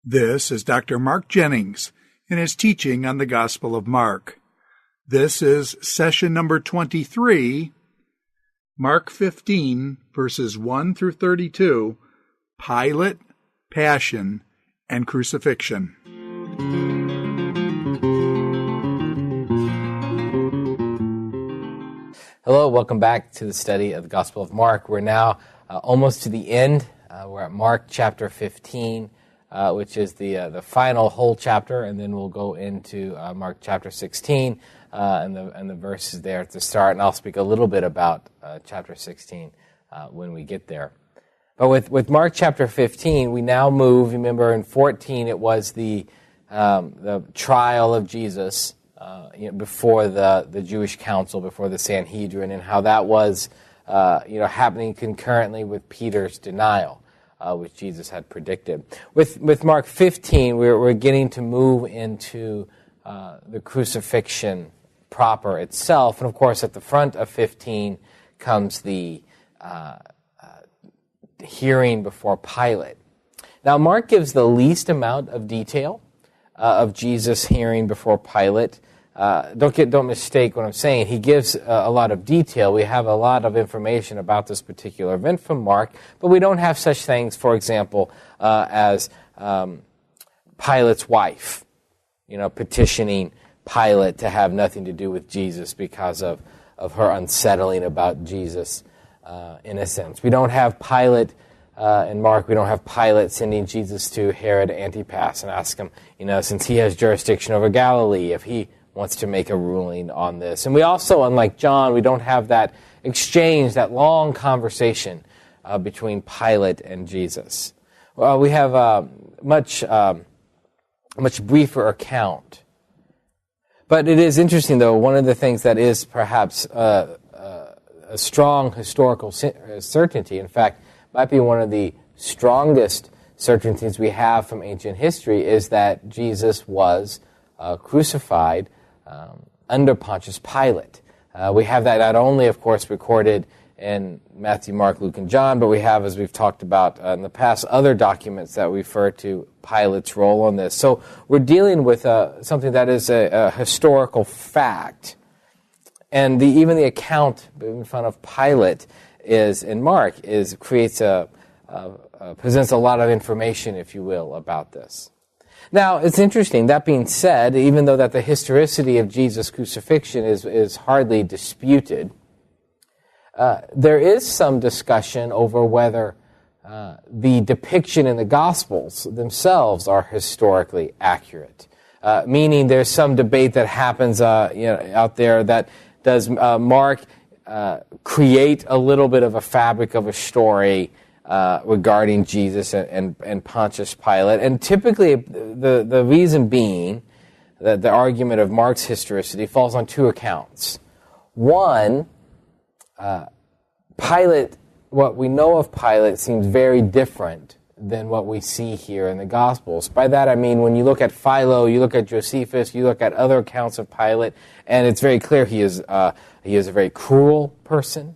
This is Dr. Mark Jennings in his teaching on the Gospel of Mark. This is session number 23, Mark 15, verses 1 through 32, Pilate, Passion, and Crucifixion. Hello, welcome back to the study of the Gospel of Mark. We're now almost to the end. We're at Mark chapter 15. Which is the final whole chapter, and then we'll go into Mark chapter 16 and the verses there at the start, and I'll speak a little bit about chapter 16 when we get there. But with Mark chapter 15, we now move. Remember, in 14 it was the trial of Jesus before the Jewish council, before the Sanhedrin, and how that was happening concurrently with Peter's denial. Which Jesus had predicted. With Mark 15, we're getting to move into the crucifixion proper itself. And of course, at the front of 15 comes the hearing before Pilate. Now, Mark gives the least amount of detail of Jesus' hearing before Pilate. Don't mistake what I'm saying. He gives a lot of detail. We have a lot of information about this particular event from Mark, but we don't have such things, for example, as Pilate's wife, petitioning Pilate to have nothing to do with Jesus because of her unsettling about Jesus' innocence. We don't have Pilate in Mark. We don't have Pilate sending Jesus to Herod Antipas and ask him, since he has jurisdiction over Galilee, if he wants to make a ruling on this. And we also, unlike John, we don't have that exchange, that long conversation between Pilate and Jesus. We have a much briefer account. But it is interesting, though, one of the things that is perhaps a strong historical certainty, in fact, might be one of the strongest certainties we have from ancient history, is that Jesus was crucified under Pontius Pilate. We have that not only, of course, recorded in Matthew, Mark, Luke, and John, but we have, as we've talked about in the past, other documents that refer to Pilate's role on this. So we're dealing with something that is a historical fact. And even the account in front of Pilate in Mark presents a lot of information, if you will, about this. Now, it's interesting, that being said, even though that the historicity of Jesus' crucifixion is hardly disputed, there is some discussion over whether the depiction in the Gospels themselves are historically accurate. Meaning there's some debate that happens out there that does Mark create a little bit of a fabric of a story regarding Jesus and Pontius Pilate. And typically the reason being that the argument of Mark's historicity falls on two accounts. One, Pilate, what we know of Pilate seems very different than what we see here in the Gospels. By that I mean when you look at Philo, you look at Josephus, you look at other accounts of Pilate, and it's very clear he is a very cruel person.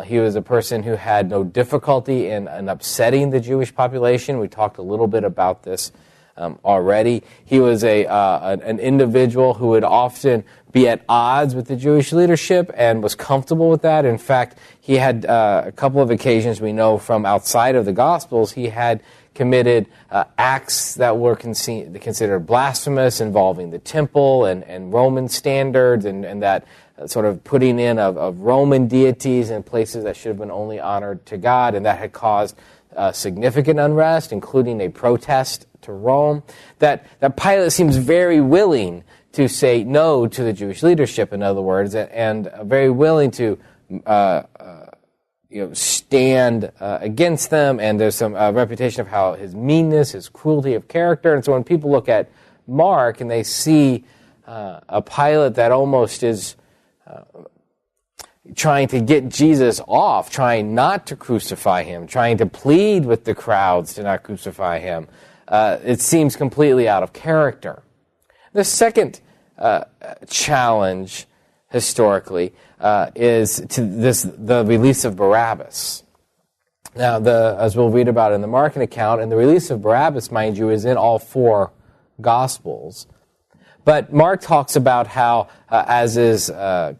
He was a person who had no difficulty in upsetting the Jewish population. We talked a little bit about this already. He was an individual who would often be at odds with the Jewish leadership and was comfortable with that. In fact, he had a couple of occasions we know from outside of the Gospels, he had committed acts that were considered blasphemous involving the temple and Roman standards and that sort of putting in of Roman deities in places that should have been only honored to God, and that had caused significant unrest, including a protest to Rome. That Pilate seems very willing to say no to the Jewish leadership, in other words, and very willing to stand against them, and there's some reputation of how his meanness, his cruelty of character. And so when people look at Mark and they see a Pilate that almost is trying to get Jesus off, trying not to crucify him, trying to plead with the crowds to not crucify him, it seems completely out of character. The second challenge historically is to the release of Barabbas. Now, as we'll read about in the Mark account, and the release of Barabbas, mind you, is in all four Gospels. But Mark talks about how, as is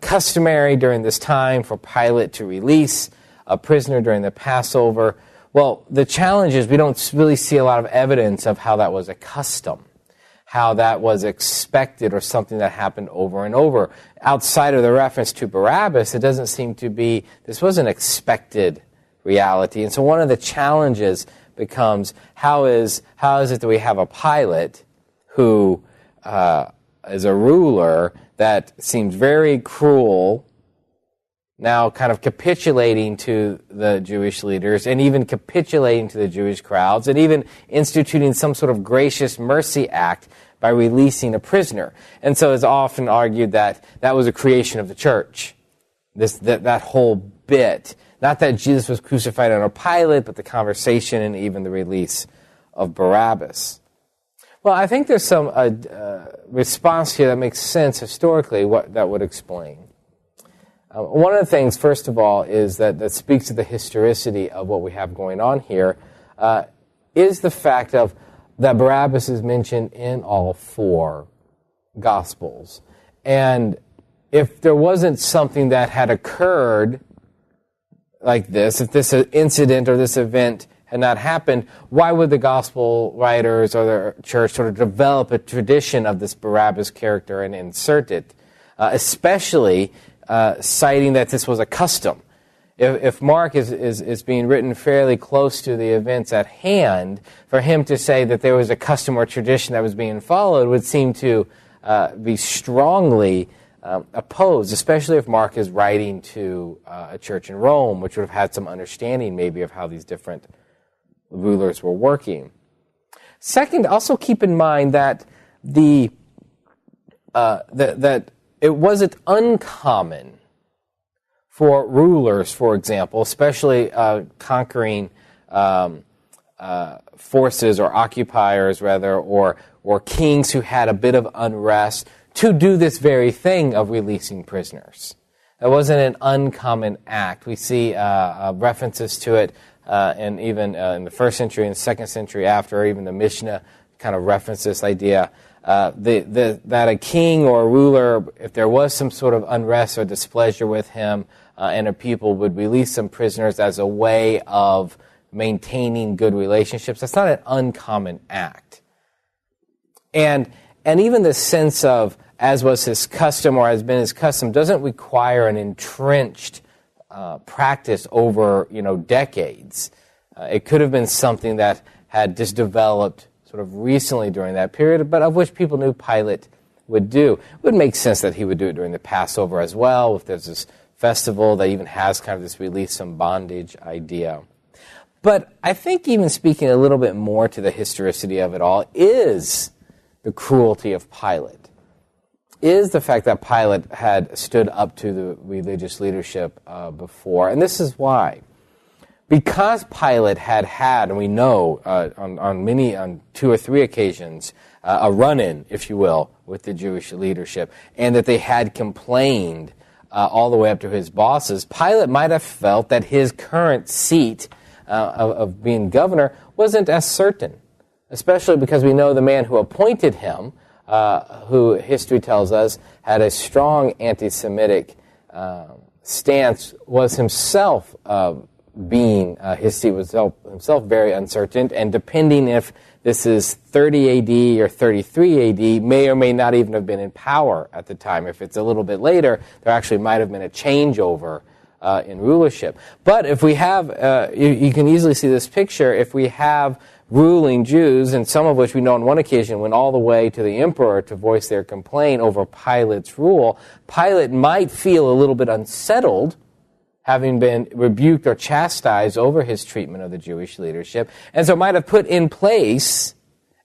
customary during this time for Pilate to release a prisoner during the Passover, well, the challenge is we don't really see a lot of evidence of how that was a custom, how that was expected or something that happened over and over. Outside of the reference to Barabbas, it doesn't seem to be, this was an expected reality. And so one of the challenges becomes, how is it that we have a Pilate who is a ruler that seems very cruel, now kind of capitulating to the Jewish leaders and even capitulating to the Jewish crowds and even instituting some sort of gracious mercy act by releasing a prisoner. And so it's often argued that that was a creation of the church, that whole bit. Not that Jesus was crucified under Pilate, but the conversation and even the release of Barabbas. Well, I think there's some response here that makes sense historically, what that would explain. One of the things, first of all, is that speaks to the historicity of what we have going on here, is the fact that Barabbas is mentioned in all four Gospels. And if there wasn't something that had occurred like this, if this incident or this event had not happened, why would the Gospel writers or the church sort of develop a tradition of this Barabbas character and insert it, especially citing that this was a custom? If Mark is being written fairly close to the events at hand, for him to say that there was a custom or tradition that was being followed would seem to be strongly opposed, especially if Mark is writing to a church in Rome, which would have had some understanding maybe of how these different rulers were working. Second, also keep in mind that that it wasn't uncommon for rulers, for example, especially conquering forces or occupiers, rather, or kings who had a bit of unrest, to do this very thing of releasing prisoners. That wasn't an uncommon act. We see references to it and even in the first century and the second century after, even the Mishnah kind of referenced this idea that a king or a ruler, if there was some sort of unrest or displeasure with him and a people, would release some prisoners as a way of maintaining good relationships. That's not an uncommon act. And even the sense of, as was his custom or has been his custom, doesn't require an entrenched practice over, decades. It could have been something that had just developed sort of recently during that period, but of which people knew Pilate would do. It would make sense that he would do it during the Passover as well, if there's this festival that even has kind of this release from bondage idea. But I think even speaking a little bit more to the historicity of it all is the cruelty of Pilate, is the fact that Pilate had stood up to the religious leadership before. And this is why. Because Pilate had, and we know on 2 or 3 occasions, a run-in, if you will, with the Jewish leadership, and that they had complained all the way up to his bosses, Pilate might have felt that his current seat of being governor wasn't as certain, especially because we know the man who appointed him, who history tells us had a strong anti-Semitic stance, was himself his seat was himself very uncertain, and depending if this is 30 AD or 33 AD, may or may not even have been in power at the time. If it's a little bit later, there actually might have been a changeover in rulership. But if we have, you can easily see this picture, if we have ruling Jews, and some of which we know on one occasion went all the way to the emperor to voice their complaint over Pilate's rule, Pilate might feel a little bit unsettled, having been rebuked or chastised over his treatment of the Jewish leadership, and so might have put in place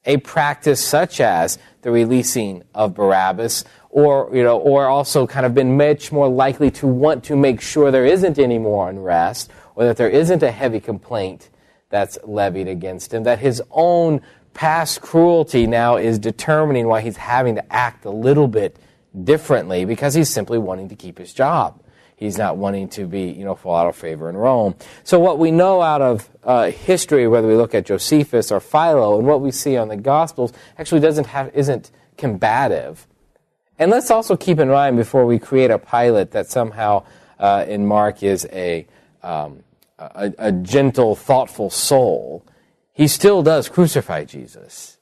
a practice such as the releasing of Barabbas, or also kind of been much more likely to want to make sure there isn't any more unrest, or that there isn't a heavy complaint that's levied against him, that his own past cruelty now is determining why he's having to act a little bit differently, because he's simply wanting to keep his job. he's not wanting to be, fall out of favor in Rome. So what we know out of history, whether we look at Josephus or Philo, and what we see on the Gospels, actually isn't combative. And let's also keep in mind before we create a Pilate that somehow in Mark is a gentle, thoughtful soul. He still does crucify Jesus.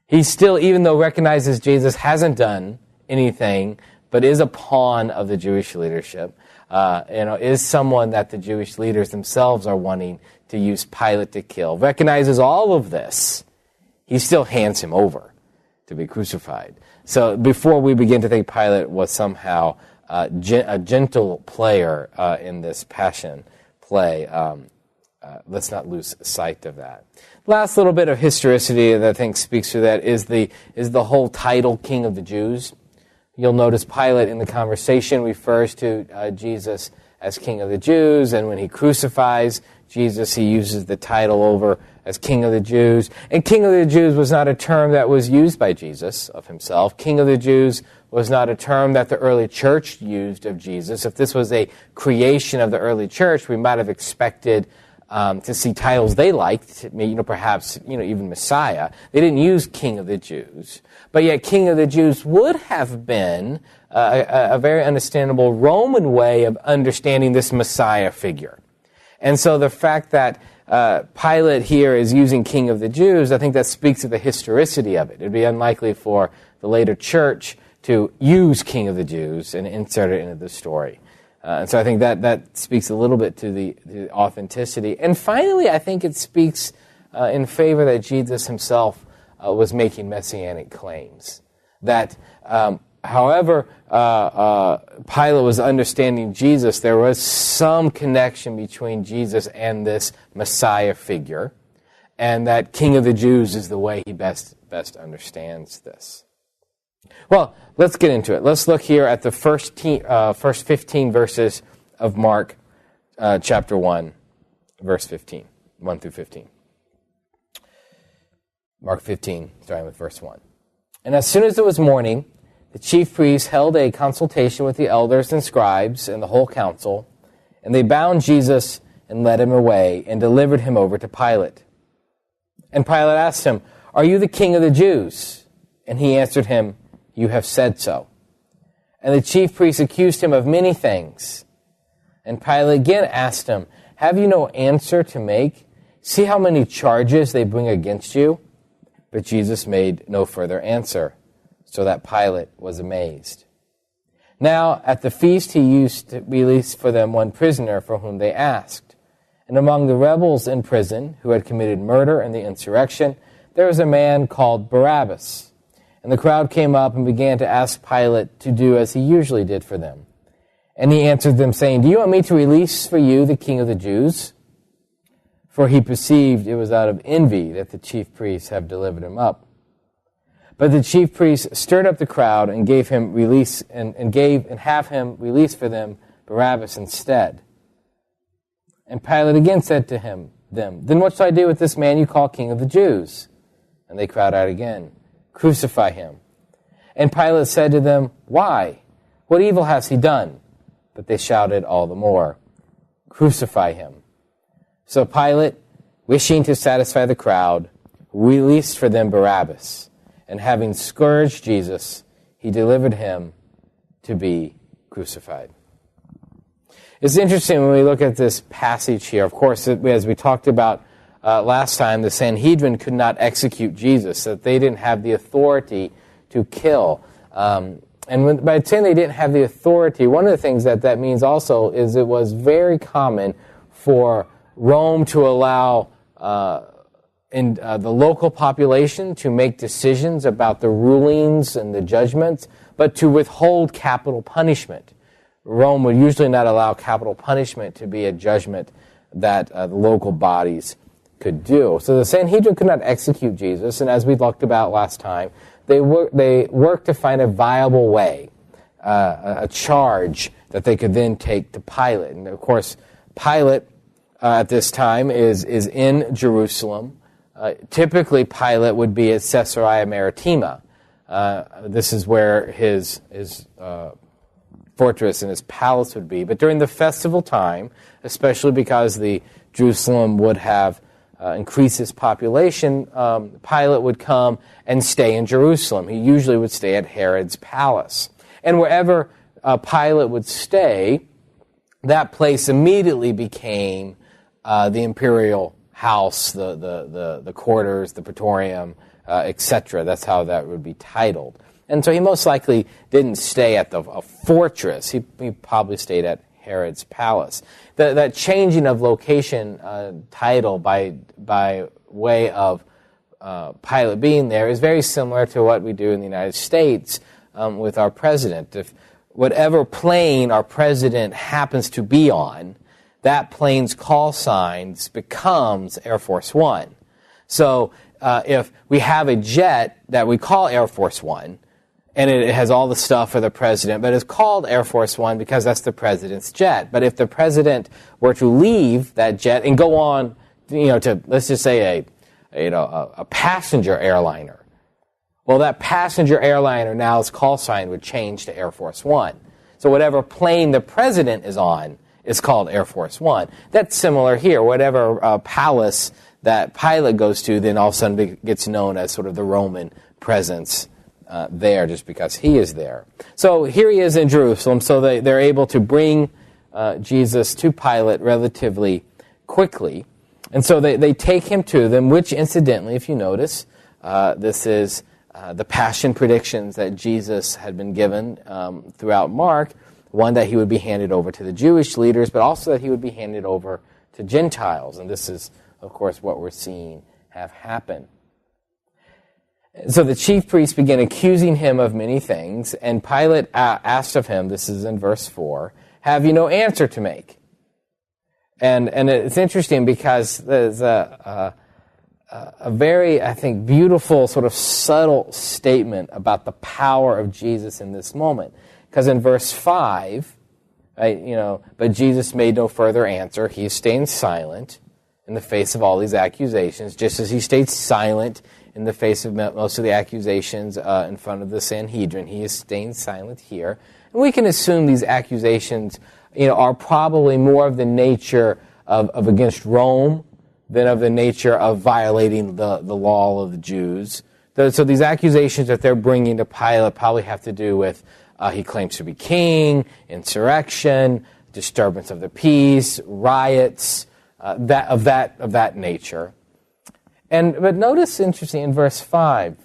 He still, even though recognizes Jesus hasn't done anything, but is a pawn of the Jewish leadership, is someone that the Jewish leaders themselves are wanting to use Pilate to kill, recognizes all of this, he still hands him over to be crucified. So before we begin to think Pilate was somehow a gentle player in this passion play, let's not lose sight of that. Last little bit of historicity that I think speaks to that is the whole title, King of the Jews. You'll notice Pilate in the conversation refers to Jesus as King of the Jews, and when he crucifies Jesus, he uses the title over as King of the Jews. And King of the Jews was not a term that was used by Jesus of himself. King of the Jews was not a term that the early church used of Jesus. If this was a creation of the early church, we might have expected to see titles they liked, perhaps even Messiah. They didn't use King of the Jews. But yet King of the Jews would have been a very understandable Roman way of understanding this Messiah figure. And so the fact that Pilate here is using King of the Jews, I think that speaks to the historicity of it. It would be unlikely for the later church to use King of the Jews and insert it into the story. And so I think that speaks a little bit to the authenticity. And finally, I think it speaks in favor that Jesus himself was making messianic claims. That however Pilate was understanding Jesus, there was some connection between Jesus and this Messiah figure, and that King of the Jews is the way he best understands this. Well, let's get into it. Let's look here at the first 15 verses of Mark chapter 1, verse 15, 1 through 15. Mark 15, starting with verse 1. And as soon as it was morning, the chief priests held a consultation with the elders and scribes and the whole council, and they bound Jesus and led him away and delivered him over to Pilate. And Pilate asked him, "Are you the king of the Jews?" And he answered him, "You have said so." And the chief priests accused him of many things. And Pilate again asked him, "Have you no answer to make? See how many charges they bring against you?" But Jesus made no further answer, so that Pilate was amazed. Now at the feast he used to release for them one prisoner for whom they asked. And among the rebels in prison who had committed murder in the insurrection, there was a man called Barabbas. And the crowd came up and began to ask Pilate to do as he usually did for them. And he answered them, saying, "Do you want me to release for you the king of the Jews?" For he perceived it was out of envy that the chief priests have delivered him up. But the chief priests stirred up the crowd and gave him release and have him release for them Barabbas instead. And Pilate again said to them, "Then what shall I do with this man you call King of the Jews?" And they cried out again, "Crucify him." And Pilate said to them, "Why? What evil has he done?" But they shouted all the more, "Crucify him." So Pilate, wishing to satisfy the crowd, released for them Barabbas, and having scourged Jesus, he delivered him to be crucified. It's interesting when we look at this passage here. Of course, as we talked about last time, the Sanhedrin could not execute Jesus, that they didn't have the authority to kill. And by saying they didn't have the authority, one of the things that means also is it was very common for Rome to allow the local population to make decisions about the rulings and the judgments, but to withhold capital punishment. Rome would usually not allow capital punishment to be a judgment that the local bodies could do. So the Sanhedrin could not execute Jesus, and as we talked about last time, they worked to find a viable way, a charge that they could then take to Pilate. And of course, Pilate at this time is in Jerusalem. Typically, Pilate would be at Caesarea Maritima. This is where his fortress and his palace would be. But during the festival time, especially because the Jerusalem would have increased its population, Pilate would come and stay in Jerusalem. He usually would stay at Herod's palace. And wherever Pilate would stay, that place immediately became the imperial house, the quarters, the praetorium, etc. That's how that would be titled. And so he most likely didn't stay at a fortress. He probably stayed at Herod's palace. That changing of location title by way of Pilate being there is very similar to what we do in the United States with our president. If whatever plane our president happens to be on, that plane's call signs becomes Air Force One. So if we have a jet that we call Air Force One, and it has all the stuff for the president, but it's called Air Force One because that's the president's jet. But if the president were to leave that jet and go on, to, let's just say a passenger airliner, well, that passenger airliner now's call sign would change to Air Force One. So whatever plane the president is on is called Air Force One. That's similar here. Whatever palace that Pilate goes to, then all of a sudden gets known as sort of the Roman presence there, just because he is there. So here he is in Jerusalem, so they're able to bring Jesus to Pilate relatively quickly. And so they take him to them, which incidentally, if you notice, this is the passion predictions that Jesus had been given throughout Mark, one that he would be handed over to the Jewish leaders, but also that he would be handed over to Gentiles. And this is, of course, what we're seeing have happened. So the chief priests began accusing him of many things, and Pilate asked of him, this is in verse 4, "Have you no answer to make?" And it's interesting because there's a very, I think, beautiful, sort of subtle statement about the power of Jesus in this moment. Because in verse 5, right, but Jesus made no further answer. He stayed silent in the face of all these accusations, just as he stayed silent in the face of most of the accusations in front of the Sanhedrin. He is staying silent here. And we can assume these accusations are probably more of the nature of against Rome than of the nature of violating the law of the Jews. So these accusations that they're bringing to Pilate probably have to do with he claims to be king, insurrection, disturbance of the peace, riots, of that nature. But notice, interesting, in verse 5,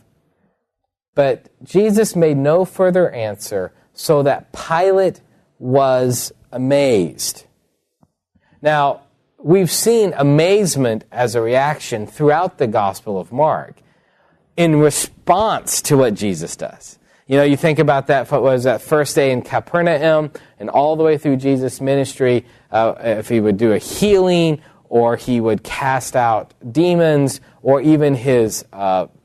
but Jesus made no further answer, so that Pilate was amazed. Now, we've seen amazement as a reaction throughout the Gospel of Mark in response to what Jesus does. You think about that first day in Capernaum and all the way through Jesus' ministry, if he would do a healing or he would cast out demons, or even his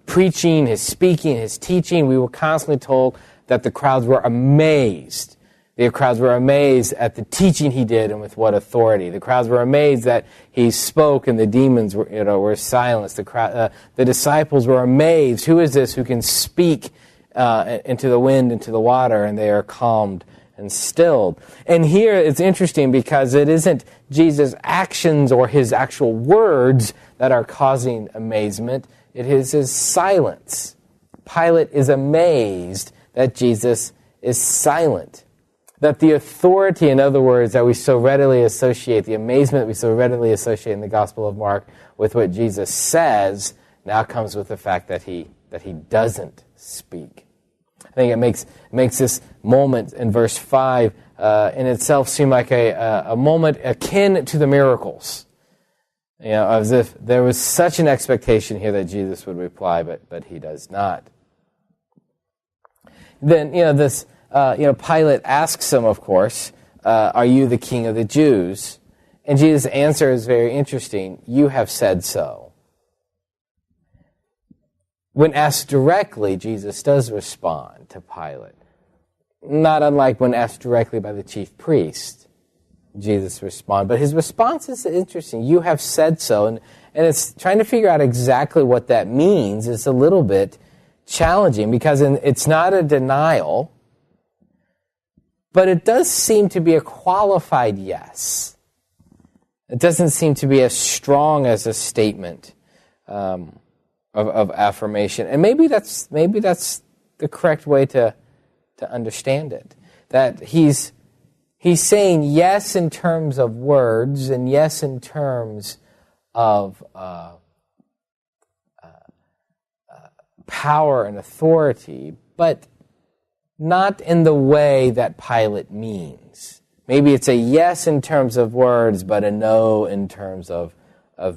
preaching, his speaking, his teaching, we were constantly told that the crowds were amazed. The crowds were amazed at the teaching he did and with what authority. The crowds were amazed that he spoke and the demons were silenced. The disciples were amazed. Who is this who can speak into the wind, into the water, and they are calmed and stilled? And here it's interesting because it isn't Jesus' actions or his actual words that are causing amazement. It is his silence. Pilate is amazed that Jesus is silent. That the authority, in other words, that we so readily associate, the amazement that we so readily associate in the Gospel of Mark with what Jesus says, now comes with the fact that he doesn't speak. I think it makes this moment in verse 5 in itself seem like a moment akin to the miracles. As if there was such an expectation here that Jesus would reply, but he does not. Then, Pilate asks him, of course, "Are you the king of the Jews?" And Jesus' answer is very interesting. "You have said so." When asked directly, Jesus does respond to Pilate. Not unlike when asked directly by the chief priest, Jesus responds. But his response is interesting. "You have said so." And it's trying to figure out exactly what that means is a little bit challenging because it's not a denial, but it does seem to be a qualified yes. It doesn't seem to be as strong as a statement of affirmation. And maybe that's the correct way to understand it. That he's saying yes in terms of words and yes in terms of power and authority, but not in the way that Pilate means. Maybe it's a yes in terms of words, but a no in terms of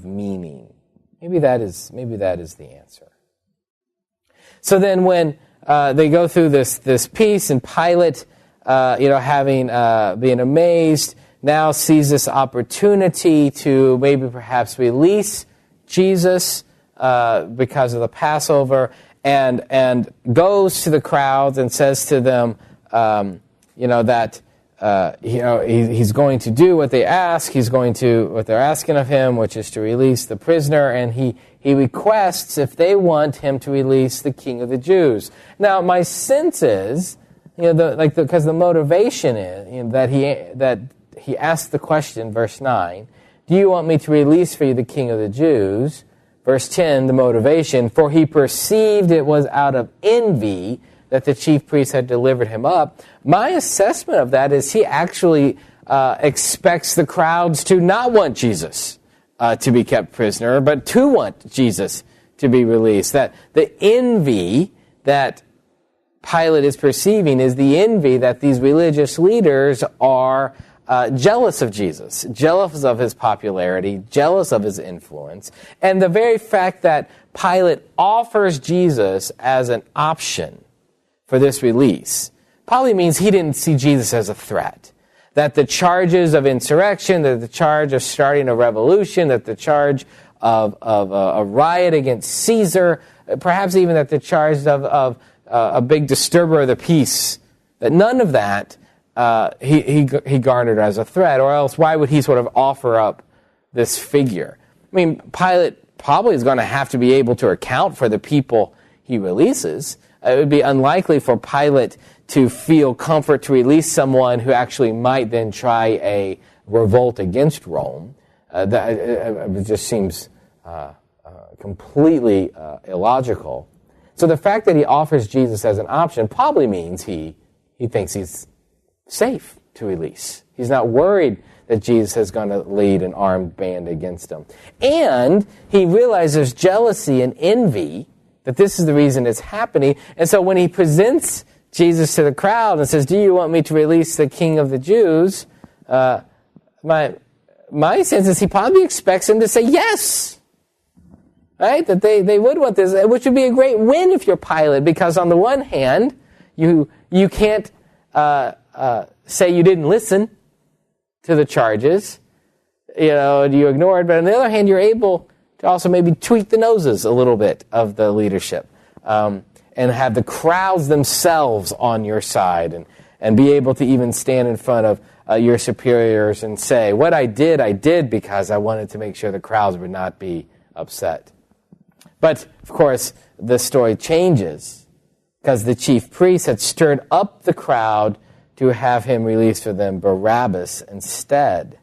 meaning. Maybe that is the answer. So then, when they go through this piece, and Pilate, having being amazed, now sees this opportunity to maybe perhaps release Jesus because of the Passover, and goes to the crowds and says to them, that he's going to do what they ask. He's going to what they're asking of him, which is to release the prisoner, and he requests if they want him to release the King of the Jews. Now, my sense is, because the motivation is that he asked the question, verse 9, "Do you want me to release for you the King of the Jews?" Verse 10, the motivation, "For he perceived it was out of envy that the chief priests had delivered him up." My assessment of that is he actually expects the crowds to not want Jesus to be kept prisoner, but to want Jesus to be released. That the envy that Pilate is perceiving is the envy that these religious leaders are jealous of Jesus, jealous of his popularity, jealous of his influence. And the very fact that Pilate offers Jesus as an option for this release probably means he didn't see Jesus as a threat. That the charges of insurrection, that the charge of starting a revolution, that the charge of a riot against Caesar, perhaps even that the charge of a big disturber of the peace, that none of that he garnered as a threat, or else why would he sort of offer up this figure? I mean, Pilate probably is going to have to be able to account for the people he releases. It would be unlikely for Pilate to feel comfort to release someone who actually might then try a revolt against Rome. It just seems completely illogical. So the fact that he offers Jesus as an option probably means he thinks he's safe to release. He's not worried that Jesus is going to lead an armed band against him. And he realizes jealousy and envy, that this is the reason it's happening. And so when he presents Jesus to the crowd and says, "Do you want me to release the King of the Jews?" My sense is he probably expects him to say yes. Right? That they would want this, which would be a great win if you're Pilate, because on the one hand, you can't say you didn't listen to the charges, you ignored, but on the other hand, you're able to also maybe tweak the noses a little bit of the leadership, and have the crowds themselves on your side, and be able to even stand in front of your superiors and say, "What I did because I wanted to make sure the crowds would not be upset." But, of course, the story changes, because the chief priests had stirred up the crowd to have him release for them Barabbas instead.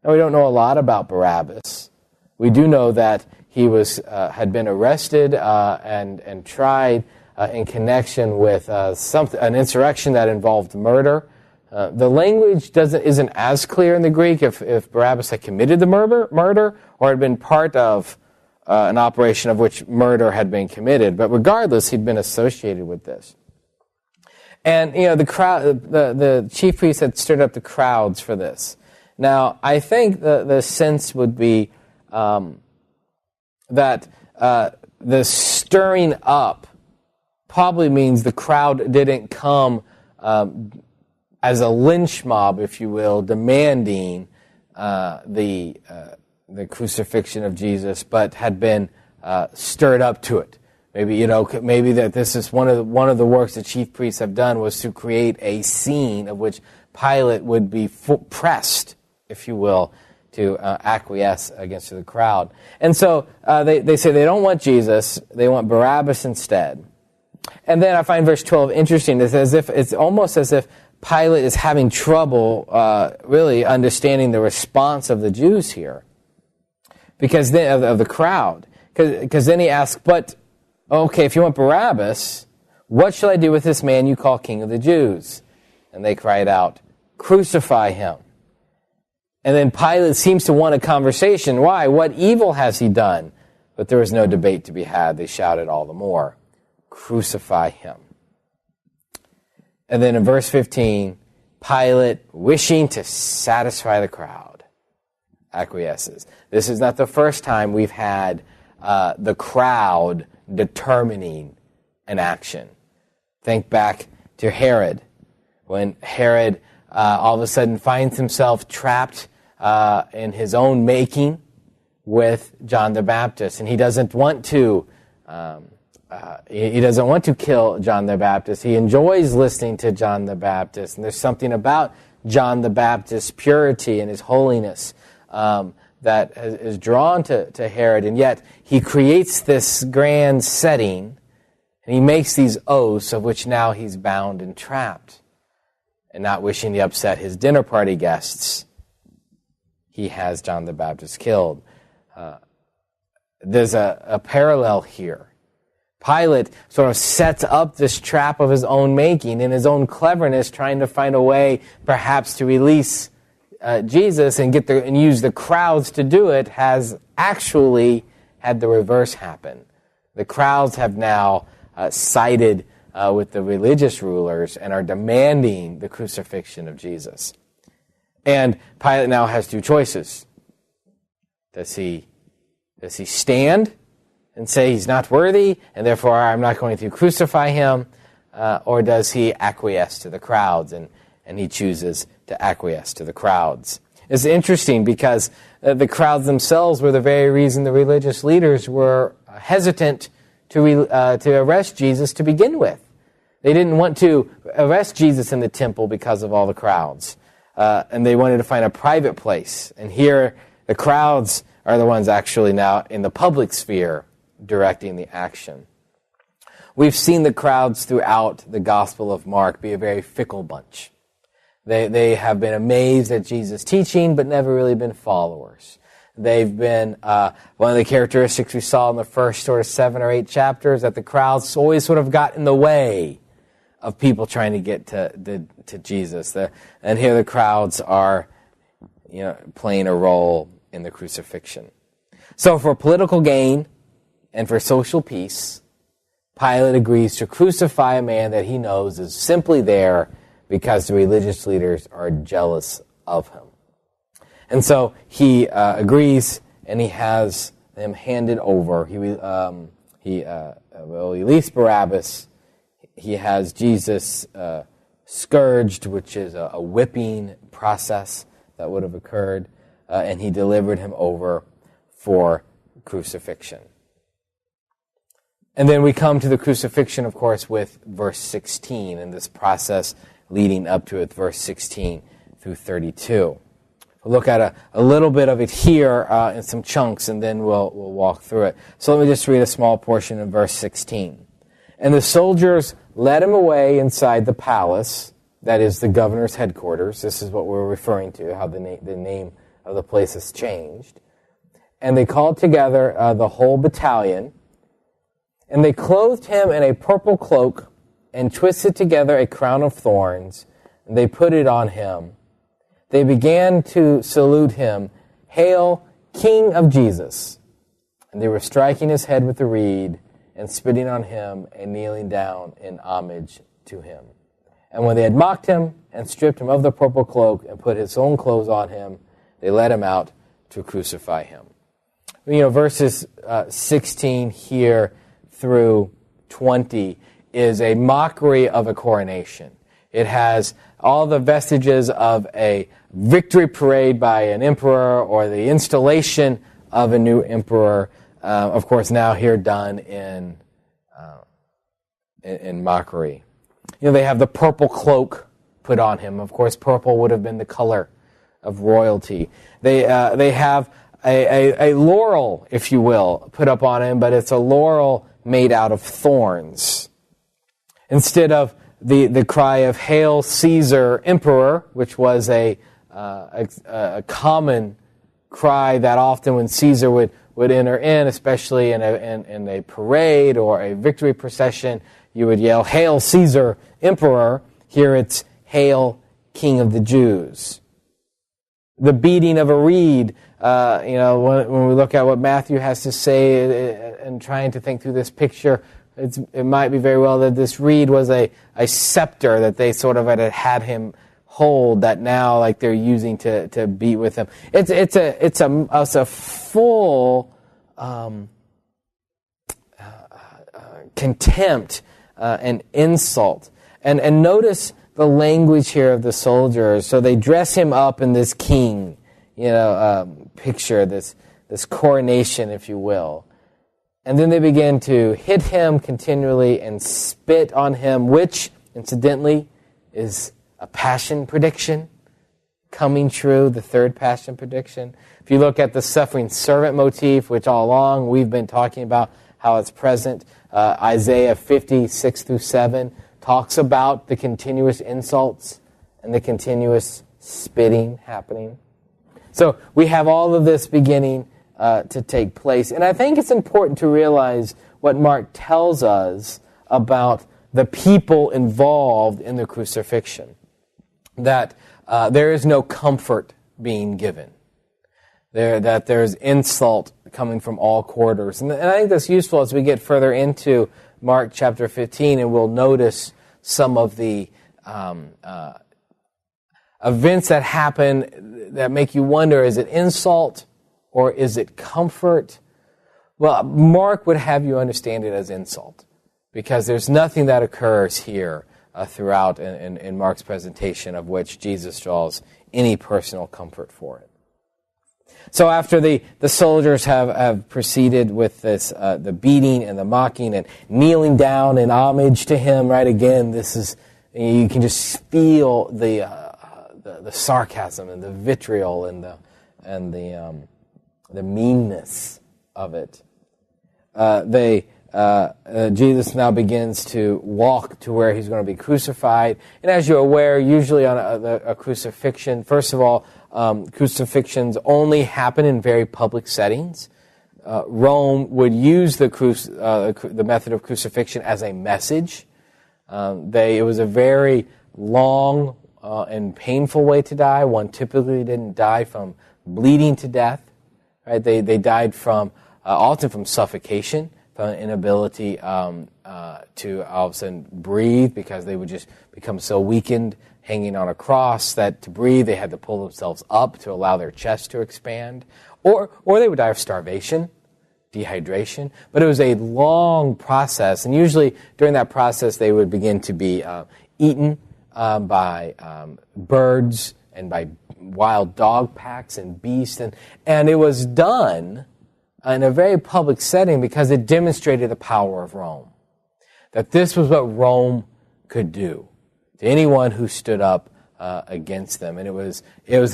Now, we don't know a lot about Barabbas. We do know that he had been arrested and tried in connection with an insurrection that involved murder. The language isn't as clear in the Greek if Barabbas had committed the murder or had been part of an operation of which murder had been committed. But regardless, he'd been associated with this. And the chief priests had stirred up the crowds for this. Now, I think the sense would be that the stirring up probably means the crowd didn't come as a lynch mob, if you will, demanding the crucifixion of Jesus, but had been stirred up to it. Maybe that this is one of the works the chief priests have done was to create a scene of which Pilate would be pressed, if you will, to acquiesce against the crowd. And so they say they don't want Jesus, they want Barabbas instead. And then I find verse 12 interesting. It's almost as if Pilate is having trouble really understanding the response of the Jews here, because then, of the crowd. Because then he asks, but, okay, if you want Barabbas, what shall I do with this man you call King of the Jews? And they cried out, crucify him. And then Pilate seems to want a conversation. Why? What evil has he done? But there was no debate to be had. They shouted all the more, crucify him. And then in verse 15, Pilate, wishing to satisfy the crowd, acquiesces. This is not the first time we've had the crowd determining an action. Think back to Herod. When Herod all of a sudden finds himself trapped in his own making with John the Baptist, and he doesn't want to kill John the Baptist. He enjoys listening to John the Baptist, and there's something about John the Baptist's purity and his holiness that is drawn to Herod, and yet he creates this grand setting, and he makes these oaths of which now he's bound and trapped. And not wishing to upset his dinner party guests, he has John the Baptist killed. There's a parallel here. Pilate sort of sets up this trap of his own making, in his own cleverness, trying to find a way perhaps to release Jesus and use the crowds to do it, has actually had the reverse happen. The crowds have now sided with the religious rulers and are demanding the crucifixion of Jesus. And Pilate now has two choices. Does he stand and say he's not worthy, and therefore I'm not going to crucify him, or does he acquiesce to the crowds? And he chooses to acquiesce to the crowds. It's interesting because the crowds themselves were the very reason the religious leaders were hesitant to arrest Jesus to begin with. They didn't want to arrest Jesus in the temple because of all the crowds. And they wanted to find a private place. And here, the crowds are the ones actually now in the public sphere directing the action. We've seen the crowds throughout the Gospel of Mark be a very fickle bunch. They have been amazed at Jesus' teaching, but never really been followers. They've been, one of the characteristics we saw in the first sort of 7 or 8 chapters, that the crowds always sort of got in the way of people trying to get to Jesus. And here the crowds are, playing a role in the crucifixion. So for political gain and for social peace, Pilate agrees to crucify a man that he knows is simply there because the religious leaders are jealous of him. And so he agrees, and he has them handed over. He release Barabbas. He has Jesus scourged, which is a whipping process that would have occurred, and he delivered him over for crucifixion. And then we come to the crucifixion, of course, with verse 16, and this process leading up to it, verse 16 through 32. We'll look at a little bit of it here in some chunks, and then we'll walk through it. So let me just read a small portion of verse 16. And the soldiers led him away inside the palace, that is the governor's headquarters. This is what we're referring to, how the name of the place has changed. And they called together the whole battalion, and they clothed him in a purple cloak and twisted together a crown of thorns, and they put it on him. They began to salute him, "Hail, King of Jesus!" And they were striking his head with a reed and spitting on him and kneeling down in homage to him. And when they had mocked him and stripped him of the purple cloak and put his own clothes on him, they led him out to crucify him. Verses 16 here through 20 is a mockery of a coronation. It has all the vestiges of a victory parade by an emperor or the installation of a new emperor. Of course, now here done in mockery. They have the purple cloak put on him. Of course, purple would have been the color of royalty. They have a laurel, if you will, put up on him, but it's a laurel made out of thorns. Instead of the cry of "Hail Caesar, Emperor," which was a common cry that often when Caesar would enter in, especially in a parade or a victory procession, you would yell, "Hail Caesar, Emperor." Here it's, "Hail King of the Jews." The beating of a reed, when we look at what Matthew has to say and trying to think through this picture, it might be very well that this reed was a scepter that they sort of had him hold, that now like they're using to beat with him. It's a full contempt and insult. And notice the language here of the soldiers. So they dress him up in this king, picture, this coronation, if you will. And then they begin to hit him continually and spit on him, which, incidentally, is a passion prediction coming true, the third passion prediction. If you look at the suffering servant motif, which all along we've been talking about how it's present, Isaiah 50, 6-7, talks about the continuous insults and the continuous spitting happening. So we have all of this beginning to take place. And I think it's important to realize what Mark tells us about the people involved in the crucifixion. That there is no comfort being given. That there's insult coming from all quarters. And I think that's useful as we get further into Mark chapter 15, and we'll notice some of the events that happen that make you wonder, is it insult or is it comfort? Well, Mark would have you understand it as insult, because there's nothing that occurs here throughout in Mark's presentation of which Jesus draws any personal comfort for it. So after the soldiers have proceeded with this, the beating and the mocking and kneeling down in homage to him, right? Again, this is, you can just feel the sarcasm and the vitriol and the meanness of it. Jesus now begins to walk to where he's going to be crucified. And as you're aware, usually on a crucifixion, first of all, crucifixions only happen in very public settings. Rome would use the method of crucifixion as a message. It was a very long and painful way to die. One typically didn't die from bleeding to death. Right? They died from often from suffocation, from an inability to all of a sudden breathe, because they would just become so weakened hanging on a cross that to breathe they had to pull themselves up to allow their chest to expand. Or they would die of starvation, dehydration. But it was a long process, and usually during that process they would begin to be eaten by birds and by wild dog packs and beasts. And it was done in a very public setting because it demonstrated the power of Rome. That this was what Rome could do to anyone who stood up against them. And it was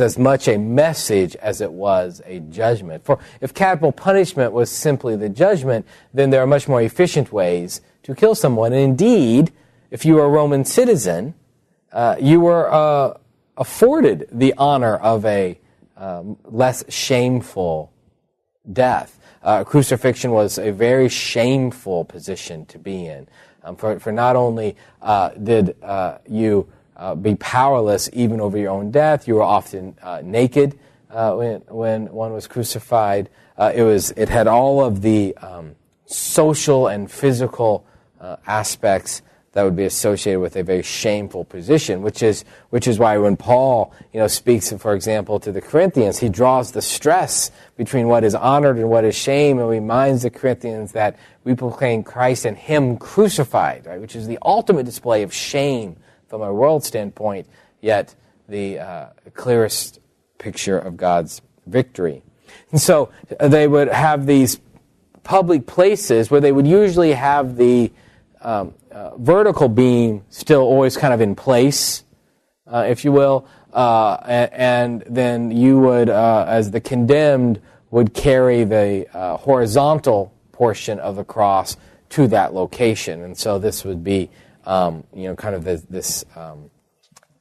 as much a message as it was a judgment. For if capital punishment was simply the judgment, then there are much more efficient ways to kill someone. And indeed, if you were a Roman citizen, you were afforded the honor of a less shameful death. Crucifixion was a very shameful position to be in. For not only did you be powerless even over your own death, you were often naked when one was crucified. It had all of the social and physical aspects that would be associated with a very shameful position, which is why when Paul, speaks, for example, to the Corinthians, he draws the stress between what is honored and what is shame, and reminds the Corinthians that we proclaim Christ and Him crucified, right, which is the ultimate display of shame from a world standpoint, yet the clearest picture of God's victory. And so they would have these public places where they would usually have the vertical beam still always kind of in place, if you will, and then you would, as the condemned, would carry the horizontal portion of the cross to that location. And so this would be kind of this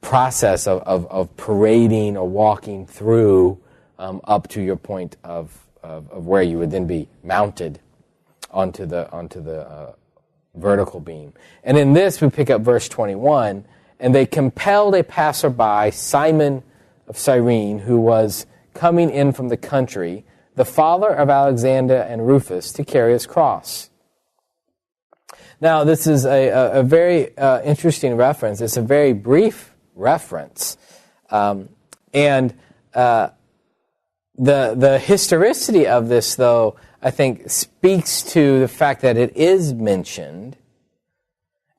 process of parading or walking through up to your point of where you would then be mounted onto the vertical beam. And in this, we pick up verse 21, and they compelled a passerby, Simon of Cyrene, who was coming in from the country, the father of Alexander and Rufus, to carry his cross. Now, this is a very interesting reference. It's a very brief reference. And the historicity of this, though, I think speaks to the fact that it is mentioned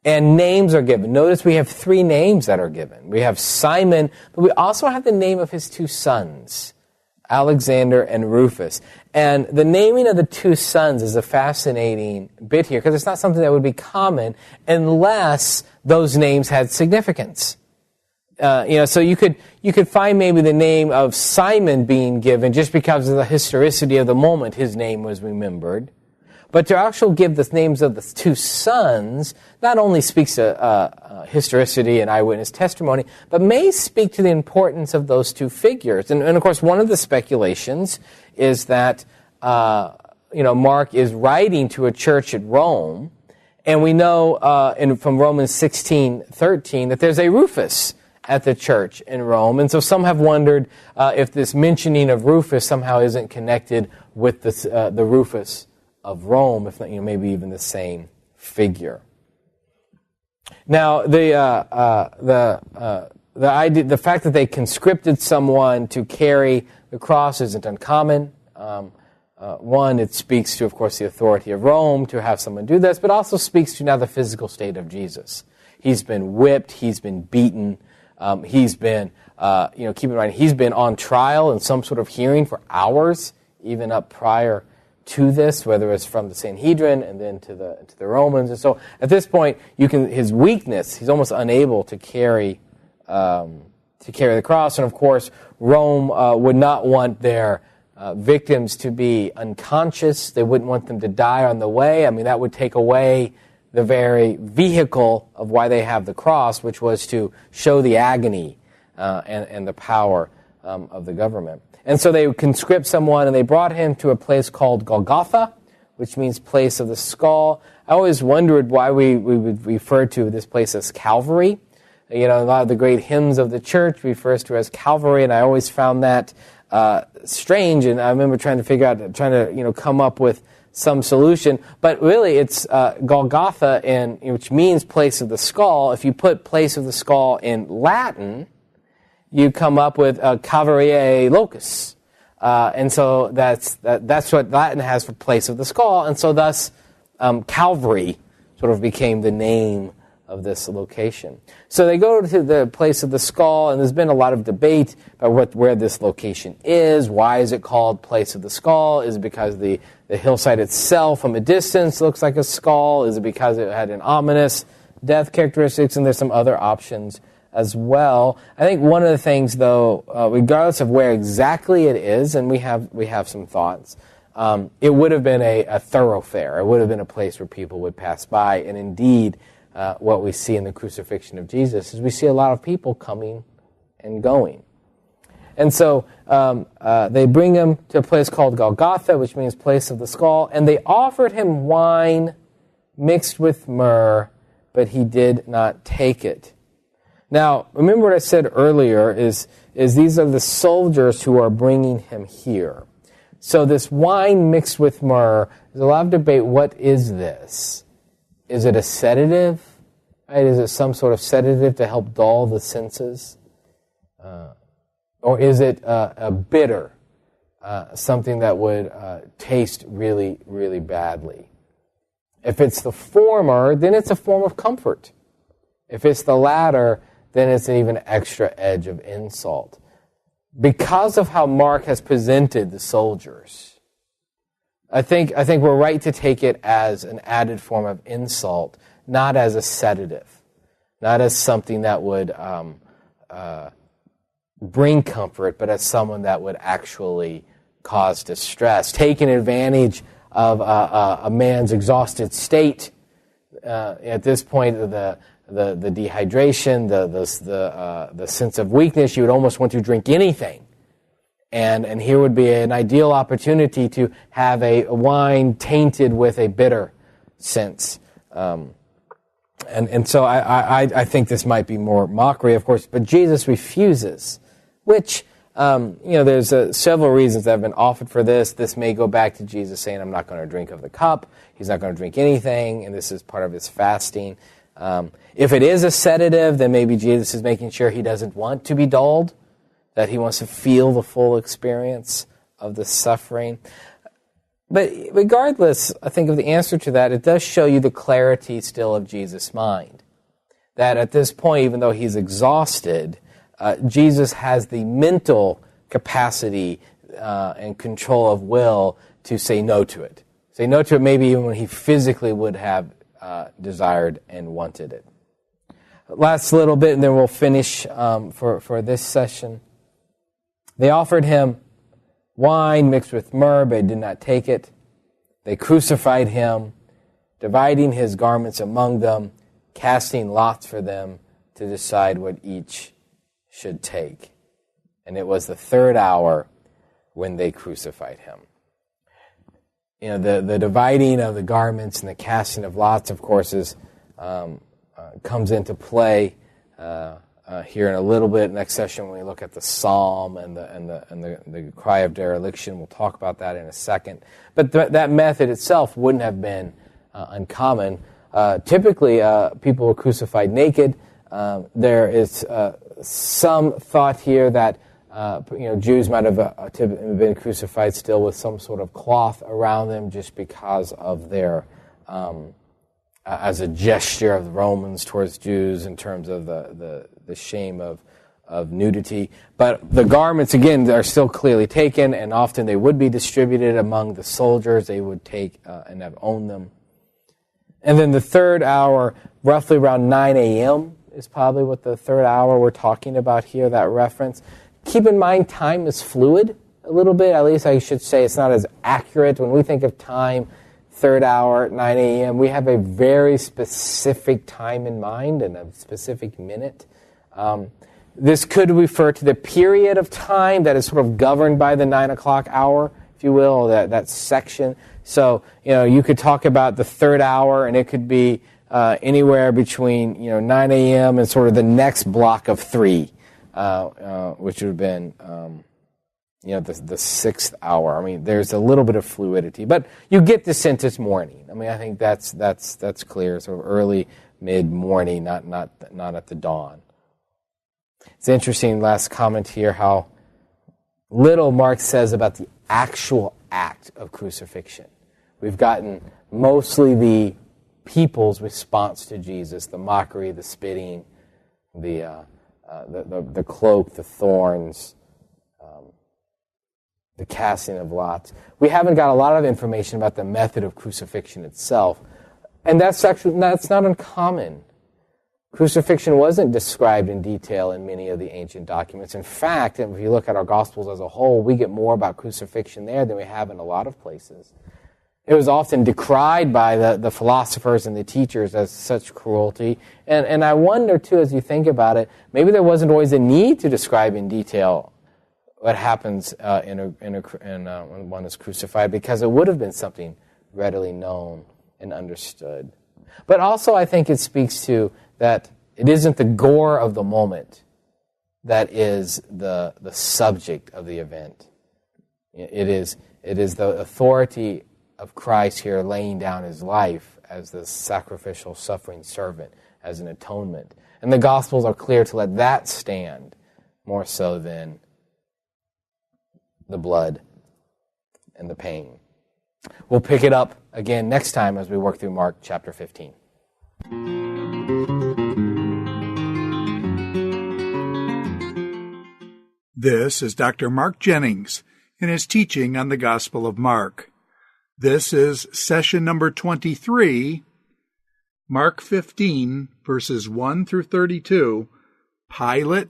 and names are given. Notice we have 3 names that are given. We have Simon, but we also have the name of his 2 sons, Alexander and Rufus. And the naming of the 2 sons is a fascinating bit here because it's not something that would be common unless those names had significance. So you could find maybe the name of Simon being given just because of the historicity of the moment his name was remembered. But to actually give the names of the 2 sons not only speaks to historicity and eyewitness testimony, but may speak to the importance of those 2 figures. And of course, one of the speculations is that Mark is writing to a church at Rome, and we know from Romans 16:13 that there's a Rufus at the church in Rome. And so some have wondered if this mentioning of Rufus somehow isn't connected with the Rufus of Rome, if not, maybe even the same figure. Now, the idea, the fact that they conscripted someone to carry the cross isn't uncommon. One, it speaks to, of course, the authority of Rome to have someone do this, but also speaks to now the physical state of Jesus. He's been whipped, he's been beaten, he's been, keep in mind, he's been on trial in some sort of hearing for hours, even up prior to this, whether it's from the Sanhedrin and then to the Romans. And so at this point, his weakness, he's almost unable to carry the cross. And of course, Rome would not want their victims to be unconscious. They wouldn't want them to die on the way. I mean, that would take away the very vehicle of why they have the cross, which was to show the agony and the power of the government. And so they would conscript someone, and they brought him to a place called Golgotha, which means place of the skull. I always wondered why we would refer to this place as Calvary. A lot of the great hymns of the church refers to as Calvary, and I always found that strange. And I remember trying to come up with some solution. But really, it's Golgotha, which means place of the skull. If you put place of the skull in Latin, you come up with Calvariae locus. And so that's what Latin has for place of the skull. And so thus, Calvary sort of became the name of this location. So they go to the place of the skull, and there's been a lot of debate about where this location is. Why is it called place of the skull? Is it because the hillside itself from a distance looks like a skull? Is it because it had an ominous death characteristics? And there's some other options as well. I think one of the things, though, regardless of where exactly it is, and we have some thoughts, it would have been a thoroughfare. It would have been a place where people would pass by. And indeed, what we see in the crucifixion of Jesus is we see a lot of people coming and going. And so they bring him to a place called Golgotha, which means place of the skull, and they offered him wine mixed with myrrh, but he did not take it. Now, remember what I said earlier is these are the soldiers who are bringing him here. So this wine mixed with myrrh, there's a lot of debate. What is this? Is it a sedative? Right? Is it some sort of sedative to help dull the senses? Or is it a bitter, something that would taste really, really badly? If it's the former, then it's a form of comfort. If it's the latter, then it's an even extra edge of insult. Because of how Mark has presented the soldiers, I think we're right to take it as an added form of insult, not as a sedative, not as something that would bring comfort, but as someone that would actually cause distress, taking advantage of a man's exhausted state. At this point, dehydration, the sense of weakness. You would almost want to drink anything. And here would be an ideal opportunity to have a wine tainted with a bitter sense. And so I think this might be more mockery, of course, but Jesus refuses, which, there's several reasons that have been offered for this. This may go back to Jesus saying, I'm not going to drink of the cup. He's not going to drink anything, and this is part of his fasting. If it is a sedative, then maybe Jesus is making sure he doesn't want to be dulled, that he wants to feel the full experience of the suffering. But regardless, I think, of the answer to that, it does show you the clarity still of Jesus' mind. That at this point, even though he's exhausted, Jesus has the mental capacity and control of will to say no to it. Say no to it maybe even when he physically would have desired and wanted it. Last little bit, and then we'll finish for this session. They offered him wine mixed with myrrh, but he did not take it. They crucified him, dividing his garments among them, casting lots for them to decide what each should take. And it was the third hour when they crucified him. The dividing of the garments and the casting of lots, of course, comes into play here in a little bit. Next session, when we look at the psalm and the cry of dereliction, we'll talk about that in a second. But that method itself wouldn't have been uncommon. Typically, people were crucified naked. There is some thought here that Jews might have been crucified still with some sort of cloth around them, just because of their as a gesture of the Romans towards Jews in terms of the shame of nudity. But the garments, again, are still clearly taken, and often they would be distributed among the soldiers. They would take and have owned them. And then the third hour, roughly around 9 a.m., is probably what the third hour we're talking about here, that reference. Keep in mind, time is fluid a little bit. At least I should say it's not as accurate. When we think of time, third hour, 9 a.m., we have a very specific time in mind and a specific minute. This could refer to the period of time that is sort of governed by the 9 o'clock hour, if you will, that section. So, you could talk about the third hour, and it could be anywhere between 9 a.m. and sort of the next block of 3, which would have been the 6th hour. I mean, there's a little bit of fluidity, but you get the sense it's morning. I mean, I think that's clear. Sort of early, mid morning, not at the dawn. It's interesting. Last comment here, how little Mark says about the actual act of crucifixion. We've gotten mostly the people's response to Jesus, the mockery, the spitting, the cloak, the thorns, the casting of lots. We haven't got a lot of information about the method of crucifixion itself, and that's not uncommon. Crucifixion wasn't described in detail in many of the ancient documents. In fact, if you look at our Gospels as a whole, we get more about crucifixion there than we have in a lot of places. It was often decried by the philosophers and the teachers as such cruelty. And I wonder, too, as you think about it, maybe there wasn't always a need to describe in detail what happens when one is crucified, because it would have been something readily known and understood. But also, I think it speaks to that it isn't the gore of the moment that is the subject of the event. It is the authority of Christ here laying down his life as the sacrificial suffering servant, as an atonement. And the Gospels are clear to let that stand more so than the blood and the pain. We'll pick it up again next time as we work through Mark chapter 15. This is Dr. Mark Jennings in his teaching on the Gospel of Mark. This is session number 23, Mark 15, verses 1 through 32, Pilate,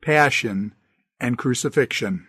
Passion, and Crucifixion.